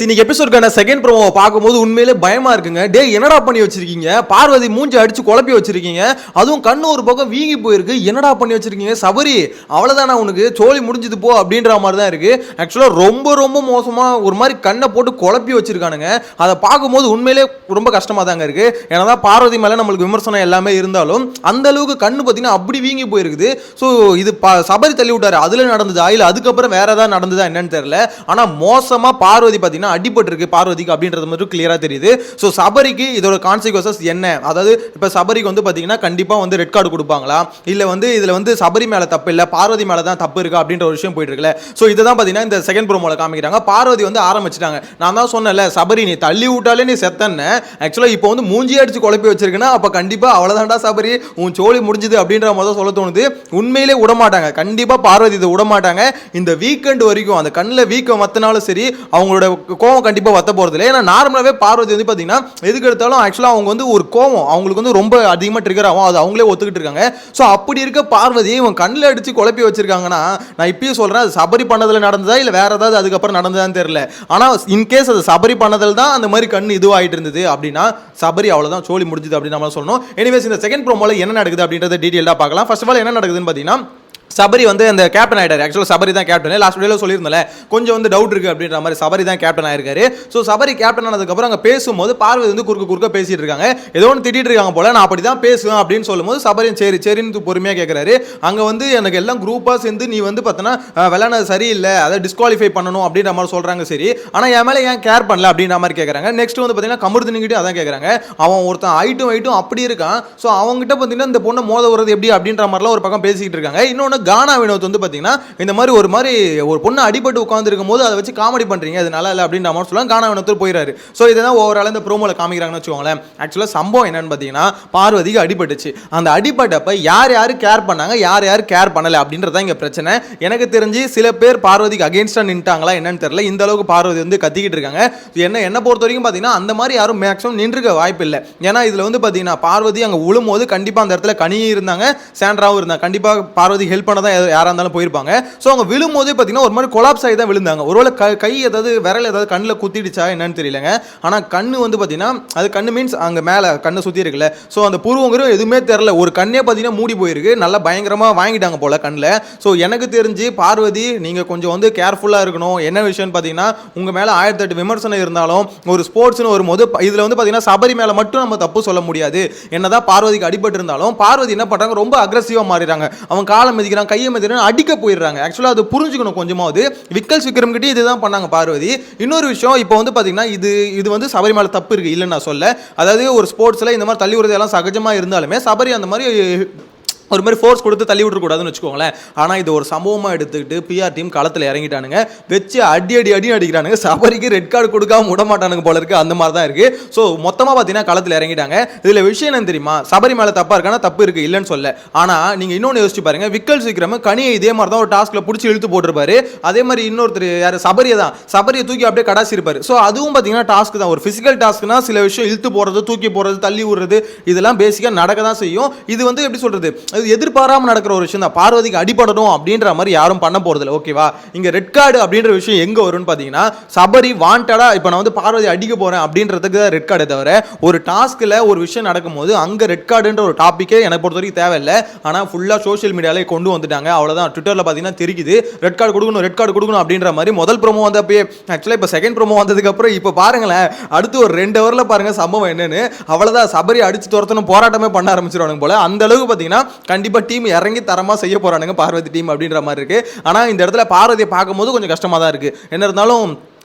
இன்னைக்கு எபிசோடுக்கான செகண்ட் ப்ரோமோவை பார்க்கும்போது உண்மையிலே பயமா இருக்குங்க. டே என்னடா பண்ணி வச்சிருக்கீங்க? பார்வதி மூஞ்சி அடிச்சு குழப்பி வச்சிருக்கீங்க. அதுவும் கண்ணு ஒரு பக்கம் வீங்கி போயிருக்கு. என்னடா பண்ணி வச்சிருக்கீங்க? சபரி அவ்வளவுதானா உனக்கு சோழி முடிஞ்சது போ அப்படின்ற மாதிரி தான் இருக்கு. ஆக்சுவலா ரொம்ப ரொம்ப மோசமா ஒரு மாதிரி கண்ணை போட்டு குழப்பி வச்சிருக்கானுங்க. அதை பார்க்கும்போது உண்மையிலே ரொம்ப கஷ்டமா தாங்க இருக்கு. ஏன்னா பார்வதி மேல நம்மளுக்கு விமர்சனம் எல்லாமே இருந்தாலும் அந்த அளவுக்கு கண்ணு பார்த்தீங்கன்னா அப்படி வீங்கி போயிருக்குது. ஸோ இது சபரி தள்ளி விட்டாரு. அதுல நடந்ததா இல்ல அதுக்கப்புறம் வேற ஏதாவது நடந்ததா என்னன்னு தெரியல. ஆனா மோசமா பார்வதி பார்த்தீங்கன்னா அடிபட்டு இருக்கு பார்வதிக்கு அப்படின்றது மட்டும் கிளியரா தெரியுது. ஸோ சபரிக்கு இதோட கான்சிக்வன்சஸ் என்ன? அதாவது இப்போ சபரிக்கு வந்து பார்த்தீங்கன்னா கண்டிப்பா வந்து ரெட் கார்டு கொடுப்பாங்களா இல்ல வந்து இதுல வந்து சபரி மேல தப்பு இல்ல பார்வதி மேல தான் தப்பு இருக்கு அப்படின்ற ஒரு விஷயம் போயிட்டு இருக்குல்ல. ஸோ இதை தான் பார்த்தீங்கன்னா இந்த செகண்ட் ப்ரோமோல காமிக்கிறாங்க. பார்வதி வந்து ஆரம்பிச்சிட்டாங்க. நான் தான் சொன்னேன்ல சபரி நீ தள்ளி விட்டாலே நீ செத்தன்னு. ஆக்சுவலா இப்போ வந்து மூஞ்சி அடிச்சு குழப்பி வச்சிருக்குன்னா அப்ப கண்டிப்பா அவ்வளவுதான்டா சபரி உன் சோழி முடிஞ்சது அப்படின்ற மாதிரி சொல்ல தோணுது. உண்மையிலே விடமாட்டாங்க. கண்டிப்பா பார்வதி இதை விடமாட்டாங்க. இந்த வீக்கெண்ட் வரைக்கும் அந்த கண்ணில் வீக்கம் மத்தனாலும் சரி அவங்களோட கோவம் கண்டிப்பாக வத்த போகிறது இல்லை. ஏன்னா நார்மலாகவே பார்வதி வந்து பார்த்தீங்கன்னா எதுக்கு எடுத்தாலும் ஆக்சுவலாக அவங்க வந்து ஒரு கோவம் அவங்களுக்கு வந்து ரொம்ப அதிகமாக ட்ரிகர் ஆகும். அது அவங்களே ஒத்துக்கிட்டு இருக்காங்க. ஸோ அப்படி இருக்க பார்வதி இவன் கண்ணில் அடித்து குழப்பி வச்சிருக்காங்கன்னா நான் இப்பயும் சொல்கிறேன் அது சபரி பண்ணதில் நடந்ததா இல்லை வேற ஏதாவது அதுக்கப்புறம் நடந்ததான்னு தெரியல. ஆனால் இன்கேஸ் அது சபரி பண்ணதில் தான் அந்த மாதிரி கண் இதுவாகிட்டு இருந்தது அப்படின்னா சபரி அவ்வளோதான் சோழி முடிஞ்சது அப்படின்னு நம்ம சொல்லணும். எனிவேஸ் இந்த செகண்ட் ப்ரோமோல என்ன நடக்குது அப்படின்றத டீட்டெயிலாக பார்க்கலாம். ஃபர்ஸ்ட் ஆஃப் ஆல் என்ன நடக்குதுன்னு பார்த்தீங்கன்னா சபரி வந்து அந்த கேப்டன் ஆயிட்டாரு. ஆக்சுவலாக சபரி தான் கேப்டன். லாஸ்ட் வீடியோவில் சொல்லியிருந்தல கொஞ்சம் வந்து டவுட் இருக்கு அப்படின்ற மாதிரி சபரி தான் கேப்டன் ஆயிருக்காரு. ஸோ சபரி கேப்டன் ஆனதுக்கப்புறம் அங்கே பேசும்போது பார்வதி வந்து குறுக்க பேசிட்டு இருக்காங்க. ஏதோ ஒன்று திட்டிட்டு இருக்காங்க போல. நான் அப்படி தான் பேசுவேன் அப்படின்னு சொல்லும்போது சபரி சரின்னு பொறுமையாக கேட்குறாரு. அங்கே வந்து எனக்கு எல்லாம் குரூப்பாக சேர்ந்து நீ வந்து பார்த்தோன்னா விளையாட சரியில்லை அதை டிஸ்குவாலிஃபை பண்ணணும் அப்படின்ற மாதிரி சொல்கிறாங்க. சரி ஆனால் என் மேலே ஏன் கேர் பண்ணல அப்படின்ற மாதிரி கேட்குறாங்க. நெக்ஸ்ட் வந்து பார்த்தீங்கன்னா கமருதனிக்கிட்டே அதான் கேட்குறாங்க. அவன் ஒருத்தன் ஐட்டும் அப்படி இருக்கான். ஸோ அவங்ககிட்ட பார்த்தீங்கன்னா இந்த பொண்ணை மோத வருது எப்படி அப்படின்ற மாதிரிலாம் ஒரு பக்கம் பேசிக்கிட்டு இருக்காங்க. இன்னொன்று கானா வினோத் வந்து பார்த்தீங்கன்னா இந்த மாதிரி ஒரு பொண்ணு அடிபட்டு உட்காந்துருக்கும் போது அதை வச்சு காமெடி பண்ணுறீங்க அது நல்லா இல்லை அப்படின்ற மாதிரி சொல்லலாம். கானா வினோத் போயிறாரு. ஸோ இதை தான் ஓவரால் இந்த ப்ரோமோல காமிக்கிறாங்கன்னு வச்சுக்கோங்களேன். ஆக்சுவலாக சம்பவம் என்னன்னு பார்த்தீங்கன்னா பார்வதிக்கு அடிபட்டுச்சு. அந்த அடிபட்டப்ப யார் கேர் பண்ணாங்க யார் கேர் பண்ணலை அப்படின்றதான் இங்கே பிரச்சனை. எனக்கு தெரிஞ்சு சில பேர் பார்வதிக்கு அகேன்ஸ்டாக நின்ட்டாங்களா என்னன்னு தெரியல. இந்த அளவுக்கு பார்வதி வந்து கத்திக்கிட்டு இருக்காங்க. என்ன பொறுத்த வரைக்கும் பார்த்தீங்கன்னா அந்த மாதிரி யாரும் மேக்ஸிமம் நின்றுக்க வாய்ப்பு இல்லை. ஏன்னா இதில் வந்து பார்த்தீங்கன்னா பார்வதி அங்கே விழும்போது கண்டிப்பாக அந்த இடத்துல கனியும் இருந்தாங்க சாண்ட்ராவும் இருந்தாங்க. கண்டிப்பாக பார்வதி ஹெல்ப் பண்ண தான் யாராக இருந்தாலும் போயிருப்பாங்க. ஸோ அவங்க விழும்போதே பார்த்தீங்கன்னா ஒரு மாதிரி கொலாப்ஸ் ஆகி தான் விழுந்தாங்க. ஒருவேளை கை ஏதாவது விரல் ஏதாவது கண்ணில் குத்திடுச்சா என்னன்னு தெரியலங்க. ஆனால் கண்ணு வந்து பார்த்தீங்கன்னா அது கண்ணு மீன்ஸ் அங்கே மேலே கண்ணை சுற்றி இருக்குல்ல. ஸோ அந்த புருவங்கிற எதுவுமே தெரியல. ஒரு கண்ணே பார்த்தீங்கன்னா மூடி போயிருக்கு. நல்லா பயங்கரமாக வாங்கிட்டாங்க போல கண்ணில். ஸோ எனக்கு தெரிஞ்சு பார்வதி நீங்கள் கொஞ்சம் வந்து கேர்ஃபுல்லாக இருக்கணும். என்ன விஷயம்னு பார்த்தீங்கன்னா உங்கள் மேலே 1008 விமர்சனம் இருந்தாலும் ஒரு ஸ்போர்ட்ஸ்னு வரும்போது இதில் வந்து பார்த்தீங்கன்னா சபரி மேலே மட்டும் நம்ம தப்பு சொல்ல முடியாது. என்னதான் பார்வதிக்கு அடிபட்டு இருந்தாலும் பார்வதி என்ன பண்ணுறாங்க ரொம்ப அக்ரெசிவாக மாறிடுறாங்க. அவன் காலை மிதிக்கிறான் கையை மிதிக்கிறான் அடிக்க போயிடுறாங்க. ஆக்சுவலாக அது புரிஞ்சுக்கணும் கொஞ்சமாவது. விக்கல் விக்ரம் கிட்டே இதுதான் பண்ணாங்க பார்வதி. இன்னொரு விஷயம் இப்போ வந்து பார்த்தீங்கன்னா இது வந்து சபரி மேலே தப்பு இருக்கு இல்லைன்னு நான் சொல்ல. அதாவது ஒரு ஸ்போர்ட்ஸில் இந்த மாதிரி தள்ளி விடுறது எல்லாம் சகஜமாக இருந்தாலுமே சபரி அந்த மாதிரி ஒரு மாதிரி ஃபோர்ஸ் கொடுத்து தள்ளி விட்டுறக்கூடாதுன்னு வச்சுக்கோங்களேன். ஆனால் இது ஒரு சம்பவமாக எடுத்துக்கிட்டு பிஆர் டீம் களத்தில் இறங்கிட்டானுங்க. வச்சு அடி அடிக்கிறானுங்க. சபரிக்கு ரெட் கார்டு கொடுக்காம விட மாட்டானுங்க போல இருக்கு. அந்த மாதிரி தான் இருக்கு. ஸோ மொத்தமாக பார்த்தீங்கன்னா களத்தில் இறங்கிட்டாங்க. இதில் விஷயம் என்ன தெரியுமா? சபரி மேலே தப்பா இருக்கானா தப்பு இருக்கு இல்லைன்னு சொல்ல. ஆனால் நீங்கள் இன்னொன்று யோசிச்சு பாருங்க. விக்கல் விக்ரம் கனியை இதே மாதிரி தான் ஒரு டாஸ்க்ல பிடிச்சி இழுத்து போட்டிருப்பாரு. அதே மாதிரி இன்னொருத்தர் யார் சபரியை தூக்கி அப்படியே கடாசி இருப்பாரு. ஸோ அதுவும் பார்த்தீங்கன்னா டாஸ்க் தான். ஒரு பிசிக்கல் டாஸ்க்னா சில விஷயம் இழுத்து போடுறது தூக்கி போடுறது தள்ளி விடுறது இதெல்லாம் பேசிக்காக நடக்க தான் செய்யும். இது வந்து எப்படி சொல்றது எதிர்பாராம நடக்கிற ஒரு விஷயம் தான். பார்வதிக்கு அடிபடணும் அப்படின்ற மாதிரி யாரும் பண்ண போறது இல்லை. ஓகேவா? இங்க ரெட் கார்டு அப்படின்ற விஷயம் எங்க வரும்னு பாத்தீங்கன்னா சபரி வாண்டடா இப்ப நான் வந்து பார்வதி அடிக்க போறேன் அப்படின்றதுக்கு தான் ரெட் கார்டு தவிர ஒரு டாஸ்க்ல ஒரு விஷயம் நடக்கும்போது அங்க ரெட் கார்டுன்ற ஒரு டாபிக்கே எனக்கு பொறுத்த வரைக்கும் தேவையில்லை. ஆனா ஃபுல்லா சோஷியல் மீடியாலே கொண்டு வந்துட்டாங்க. அவ்வளவுதான். ட்விட்டர்ல பாத்தீங்கன்னா தெரிக்குது ரெட் கார்டு கொடுக்கணும் அப்படின்ற மாதிரி முதல் ப்ரோமோ வந்தப்பே. ஆக்சுவலா இப்ப செகண்ட் ப்ரோமோ வந்ததுக்கு அப்புறம் இப்ப பாருங்களேன் அடுத்து ஒரு 2 ஹவர்ல பாருங்க சம்பவம் என்னன்னு. அவ்வளவுதான் சபரி அடிச்சு துரத்தணும் போராட்டமே பண்ண ஆரம்பிச்சிருவாங்க போல. அந்த அளவுக்கு பாத்தீங்கன்னா கண்டிப்பா டீம் இறங்கி தரமா செய்ய போறானுங்க பார்வதி டீம் அப்படின்ற மாதிரி இருக்கு. ஆனா இந்த இடத்துல பார்வதியை பார்க்கும்போது கொஞ்சம் கஷ்டமா தான் இருக்கு. என்ன இருந்தாலும்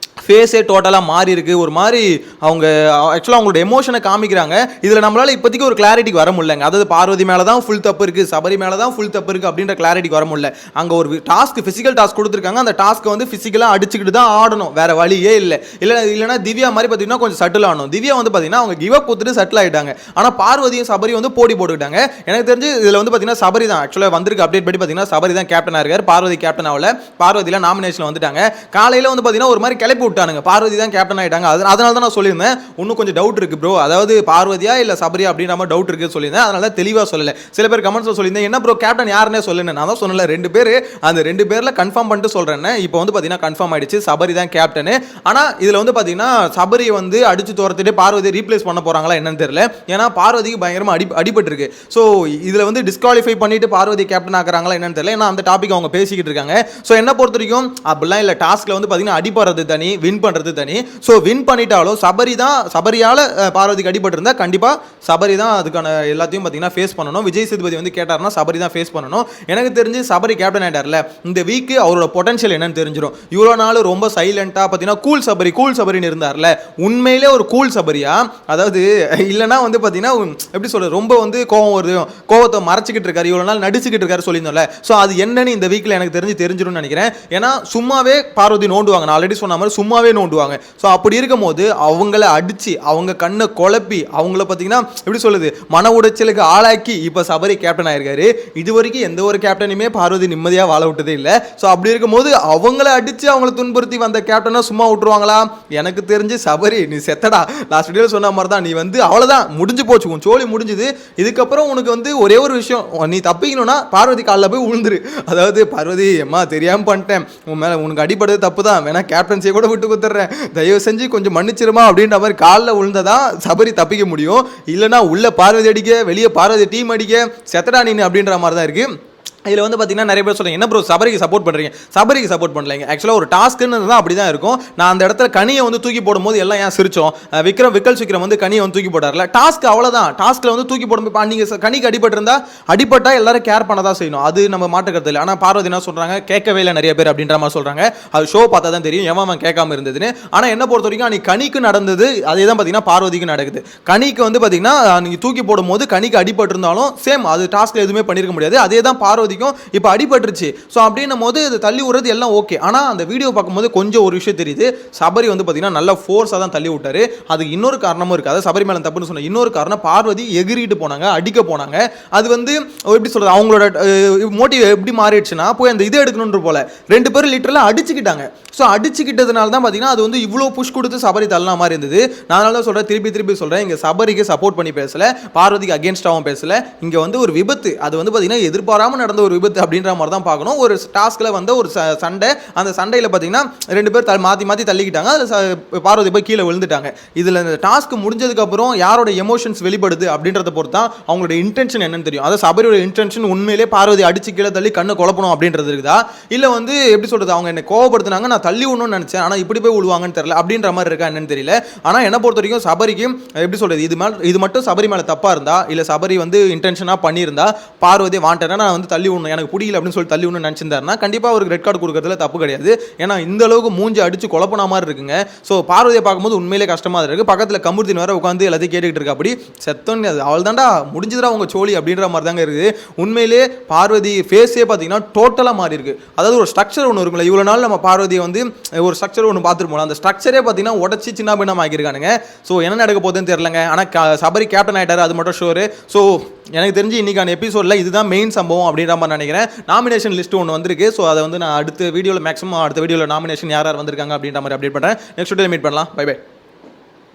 ஃபேஸே டோட்டலாக மாறி இருக்கு. ஒரு மாதிரி அவங்க ஆக்சுவலாக அவங்களோட எமோஷனை காமிக்கிறாங்க. இதில் நம்மளால இப்போதைக்கு ஒரு கிளாரிட்டிக்கு வர முடியலங்க. அதாவது பார்வதி மேலே தான் ஃபுல் தப்பு இருக்குது சபரி மேலே தான் ஃபுல் தப்பு இருக்குது அப்படின்ற கிளாரிட்டிக்கு வர முடியல. அங்கே ஒரு டாஸ்க் ஃபிசிக்கல் டாஸ்க் கொடுத்துருக்காங்க. அந்த டாஸ்க்கை வந்து ஃபிசிக்கலாக அடிச்சுக்கிட்டு தான் ஆடணும். வேற வழியே இல்லைன்னா திவ்யா மாதிரி பார்த்தீங்கன்னா கொஞ்சம் சட்டில் ஆகணும். திவ்யா வந்து பார்த்தீங்கன்னா அவங்க கிவ் அப் கொடுத்துட்டு சட்டில் ஆகிட்டாங்க. ஆனால் பார்வதியும் சபரி வந்து போட்டி போட்டுக்கிட்டாங்க. எனக்கு தெரிஞ்சு இதில் வந்து பார்த்தீங்கன்னா சபரி தான் ஆக்சுவலாக வந்திருக்கு அப்டேட் படி பார்த்தீங்கன்னா சபரி தான் கேப்டனாக இருக்கார். பார்வதி கேப்டன் ஆகல. பார்வதியில் நாமினேஷன் வந்துட்டாங்க. காலையில் வந்து பார்த்தீங்கன்னா ஒரு மாதிரி கிளப்பி விட்டானுங்க, பார்வதி தான் கேப்டன் ஆயிட்டாங்க. அதனால தான் நான் சொல்லியிருந்தேன் இன்னும் கொஞ்சம் டவுட் இருக்கு ப்ரோ, அதாவது பார்வதியா இல்ல சபரியா அப்படின்ற மாதிரி டவுட் இருக்குன்னு சொல்லியிருந்தேன். அதனால தான் தெளிவா சொல்லல. சில பேர் கமெண்ட்ஸ்ல சொல்லியிருந்தேன் என்ன ப்ரோ கேப்டன் யாருன்னே சொல்லுங்க. நான் தான் சொன்னல 2 பேர், அந்த 2 பேர்ல கன்ஃபார்ம் பண்ணிட்டு சொல்றேன். இப்போ வந்து பாத்தீங்கன்னா கன்ஃபார்ம் ஆயிடுச்சு, சபரி தான் கேப்டன். ஆனா இதுல வந்து பாத்தீங்கன்னா சபரி வந்து அடிச்சு துரத்திட்டு பார்வதியை ரீப்ளேஸ் பண்ண போறாங்களா என்னன்னு தெரியல. ஏன்னா பார்வதிக்கு பயங்கரமா அடிபட்டு இருக்கு. ஸோ இதுல வந்து டிஸ்குவாலிஃபை பண்ணிட்டு பார்வதி கேப்டன் ஆக்குறாங்களா என்னன்னு தெரியல. ஏன்னா அந்த டாபிக் அவங்க பேசிக்கிட்டு இருக்காங்க. ஸோ என்ன பொறுத்த வரைக்கும் அப்படிலாம் இல்ல, டாஸ்க்ல வந்து பாத்தீங்கன்னா அடிப்படுறது தனி, வின் பண்றது தனி. ஸோ வின் பண்ணிட்டாலும் சபரியால பார்வதிக்கு அடிபட்டு இருந்தா கண்டிப்பா சபரி தான் அதுக்கான எல்லாத்தையும் பாத்தீங்கன்னா ஃபேஸ் பண்ணணும். விஜய் சேதுபதி வந்து கேட்டாருன்னா சபரி தான் ஃபேஸ் பண்ணணும். எனக்கு தெரிஞ்சு சபரி கேப்டன் ஆயிட்டார்ல, இந்த வீக் அவரோட பொட்டன்ஷியல் என்னன்னு தெரிஞ்சிடும். இவ்வளவு நாள் ரொம்ப சைலண்டா பாத்தீங்கன்னா கூல் சபரின்னு இருந்தார்ல, உண்மையிலே ஒரு கூல் சபரியா? அதாவது இல்லைன்னா வந்து பாத்தீங்கன்னா எப்படி சொல்றது, ரொம்ப வந்து கோவத்தை மறைச்சிக்கிட்டு இருக்காரு, இவ்வளவு நாள் நடிச்சுக்கிட்டு இருக்காரு சொல்லியிருந்தோம்ல. ஸோ அது என்னன்னு இந்த வீக்ல எனக்கு தெரிஞ்சிடும் நினைக்கிறேன். ஏன்னா சும்மாவே பார்வதி நோண்டுவாங்க, நான் ஆல்ரெடி சொன்ன மாதிரி சும்மாவே நோண்டுவாங்க. ஸோ அப்படி இருக்கும் போது அவங்கள அடிச்சு அவங்க கண்ணை குழப்பி அவங்கள பாத்தீங்கன்னா எப்படி சொல்லுது மன உடைச்சலுக்கு ஆளாக்கி இப்ப சபரி கேப்டன் ஆயிருக்காரு. இது வரைக்கும் எந்த ஒரு கேப்டனுமே பார்வதி நிம்மதியா வாழ விட்டதே இல்லை. ஸோ அப்படி இருக்கும்போது அவங்கள அடிச்சு அவங்கள துன்புறுத்தி வந்த கேப்டனா சும்மா விட்டுருவாங்களா? எனக்கு தெரிஞ்சு சபரி நீ செத்தடா, லாஸ்ட் வீடியோல சொன்ன மாதிரி தான், நீ வந்து அவ்வளவுதான் முடிஞ்சு போச்சு, உன் சோழி முடிஞ்சுது. இதுக்கப்புறம் உனக்கு வந்து ஒரே ஒரு விஷயம், நீ தப்பிக்கணும்னா பார்வதி காலில் போய் விழுந்துரு. அதாவது பார்வதி அம்மா தெரியாம பண்ணிட்டேன், உன் மேல உனக்கு அடிபடுறது தப்பு தான், வேணா கேப்டன்சியை கூட விட்டு கொடுத்துட்றேன், தயவு செஞ்சு கொஞ்சம் மன்னிச்சிருமா அப்படின்ற மாதிரி காலில் விழுந்ததான் சபரி தப்பிக்க முடியும். இல்லைன்னா உள்ள பார்வதி அடிக்க, வெளியே பார்வதி டீம் அடிக்க, செத்தடா நீ அப்படின்ற மாதிரி தான் இருக்கு. இதில் வந்து பார்த்தீங்கன்னா நிறைய பேர் சொல்லுங்க என்ன ப்ரோ சபரிக்கு சப்போர்ட் பண்ணுறீங்க? சபரிக்கு சப்போர்ட் பண்ணலைங்க. ஆக்சுவலாக ஒரு டாஸ்க்குன்னு தான் அப்படி தான் இருக்கும். நான் அந்த இடத்துல கனியை வந்து தூக்கி போடும்போது எல்லாம் ஏன் சிரிச்சோம்? விக்கல் விக்ரம் வந்து கனியை வந்து தூக்கி போட்டார்ல, டாஸ்க் அவ்வளோதான். டாஸ்க்கில் வந்து தூக்கி போடும்போது நீங்கள் கனிக்கு அடிபட்டா எல்லாரும் கேர் பண்ண தான் செய்யணும், அது நம்ம மாட்டுக்கிறது இல்லை. ஆனால் பார்வதி என்ன சொல்கிறாங்க, கேட்கவே இல்லை நிறைய பேர் அப்படின்ற மாதிரி சொல்கிறாங்க. அது ஷோ பார்த்தா தான் தெரியும் எவன் கேட்காம இருந்ததுன்னு. ஆனால் என்ன பொறுத்த வரைக்கும் அன்னைக்கு கனிக்கு நடந்தது அதே தான் பார்த்தீங்கன்னா பார்வதிக்கு நடக்குது. கனிக்கு வந்து பார்த்தீங்கன்னா நீங்கள் தூக்கி போடும்போது கனிக்கு அடிபட்டு இருந்தாலும் சேம், அது டாஸ்க்கில் எதுவுமே பண்ணியிருக்க முடியாது. அதே தான் பார்வதி இப்போ அடிபட்டுருச்சு. ஸோ அப்படின்னும் போது இது தள்ளி விடுறது எல்லாம் ஓகே. ஆனால் அந்த வீடியோ பார்க்கும்போது கொஞ்சம் ஒரு விஷயம் தெரியுது, சபரி வந்து பார்த்தீங்கன்னா நல்ல ஃபோர்ஸாக தான் தள்ளி விட்டாரு. அதுக்கு இன்னொரு காரணமும் இருக்குது. அதாவது சபரி மேலே தப்புன்னு சொன்ன இன்னொரு காரணம், பார்வதி எகிரிட்டு போனாங்க, அடிக்க போனாங்க. அது வந்து எப்படி சொல்றது, அவங்களோட மோட்டிவ் எப்படி மாறிடுச்சுன்னா போய் அந்த இது எடுக்கணுன்ற போல 2 பேரும் லிட்டரலாக அடிச்சுக்கிட்டாங்க. ஸோ அடிச்சுக்கிட்டதுனால தான் பார்த்தீங்கன்னா அது வந்து இவ்வளோ புஷ் கொடுத்து சபரி தள்ளன மாதிரி இருந்தது. நான் தான் சொல்கிறேன், திருப்பி சொல்கிறேன், இங்கே சபரிக்கு சப்போர்ட் பண்ணி பேசல, பார்வதிக்கு அகேன்ஸ்டாகவும் பேசல. இங்கே வந்து ஒரு விபத்து, அது வந்து பார்த்தீங்கன்னா எதிர்பாராமல் நடந்த ஒரு விபத்து அப்படின்ற மாதிரி தான் பார்க்கணும். ஒரு டாஸ்க்ல வந்து ஒரு சண்டை, அந்த சண்டையில் பார்த்தீங்கன்னா 2 பேர் மாற்றி தள்ளிக்கிட்டாங்க, அதில் பார்வதி போய் கீழே விழுந்துட்டாங்க. இதில் இந்த டாஸ்க் முடிஞ்சதுக்கு அப்புறம் யாரோட எமோஷன்ஸ் வெளிப்படுது அப்படின்றத பொறுத்து தான் அவங்களோட இன்டென்ஷன் என்னன்னு தெரியும். அதாவது சபரியோட இன்டென்ஷன் உண்மையிலே பார்வதி அடிச்சு கீழே தள்ளி கண்ணை குழப்பணும் அப்படின்றது இருக்குதா, இல்லை வந்து எப்படி சொல்றது அவங்க என்னை கோவப்படுத்தினாங்க, நான் தள்ளி விடணும்னு நினைச்சேன் ஆனால் இப்படி போய் விழுவாங்கன்னு தெரியல அப்படின்ற மாதிரி இருக்கா என்னன்னு தெரியல. ஆனால் என்ன பொறுத்த வரைக்கும் சபரிக்கு எப்படி சொல்றது, இது மட்டும் சபரி மேலே தப்பா இருந்தா, இல்லை சபரி வந்து இன்டென்ஷனாக பண்ணியிருந்தா பார்வதி வாண்டனா நான் வந்து தள்ளி விடணும், எனக்கு பிடிக்கல அப்படின்னு சொல்லி தள்ளி விடணும்னு நினைச்சிருந்தாருன்னா கண்டிப்பாக அவருக்கு ரெட் கார்டு கொடுக்கறதுல தப்பு கிடையாது. ஏன்னா இந்த அளவுக்கு மூஞ்சி அடிச்சு குழப்பன மாதிரி இருக்குங்க. ஸோ பார்வதியை பார்க்கும்போது உண்மையிலே கஷ்டமா இருக்கு. பக்கத்தில் கமுர்தின் வேற உட்காந்து எல்லாத்தையும் கேட்டுக்கிட்டு இருக்கா, அப்படி செத்தோன்னு அவள் தாண்டா முடிஞ்சுதா உங்க சோழி அப்படின்ற மாதிரி தாங்க இருக்குது. உண்மையிலே பார்வதி ஃபேஸே பார்த்தீங்கன்னா டோட்டலாக மாறி இருக்கு. அதாவது ஒரு ஸ்ட்ரக்சர் ஒன்று இருக்குல்ல, இவ்வளோ நாள் நம்ம பார்வதியை வந்து ஒரு ஸ்ட்ரக்சர் ஒன்று பார்த்துருப்போம், அந்த ஸ்ட்ரக்சரே பார்த்தீங்கன்னா உடச்சி சின்ன பின்னம் ஆக்கியிருக்கானுங்க. ஸோ என்ன நடக்க போகுதுன்னு தெரியலங்க. ஆனால் சபரி கேப்டன் ஆகிட்டாரு, அது மட்டும் ஷோரு. ஸோ எனக்கு தெரிஞ்சு இன்னைக்கான எபிசோடில் இதுதான் மெயின் சம்பவம் அப்படின்ற மாதிரி நினைக்கிறேன். நாமினேஷன் லிஸ்ட் ஒன்று வந்திருக்கு. ஸோ அதை வந்து நான் அடுத்த வீடியோவில் மேக்ஸிமம் அடுத்த வீடியோவில் நாமினேஷன் யார் வந்திருக்காங்க அப்படின்ற மாதிரி அப்டேட் பண்ணுறேன். நெக்ஸ்ட் வீடியோவில் மீட் பண்ணலாம். Bye by.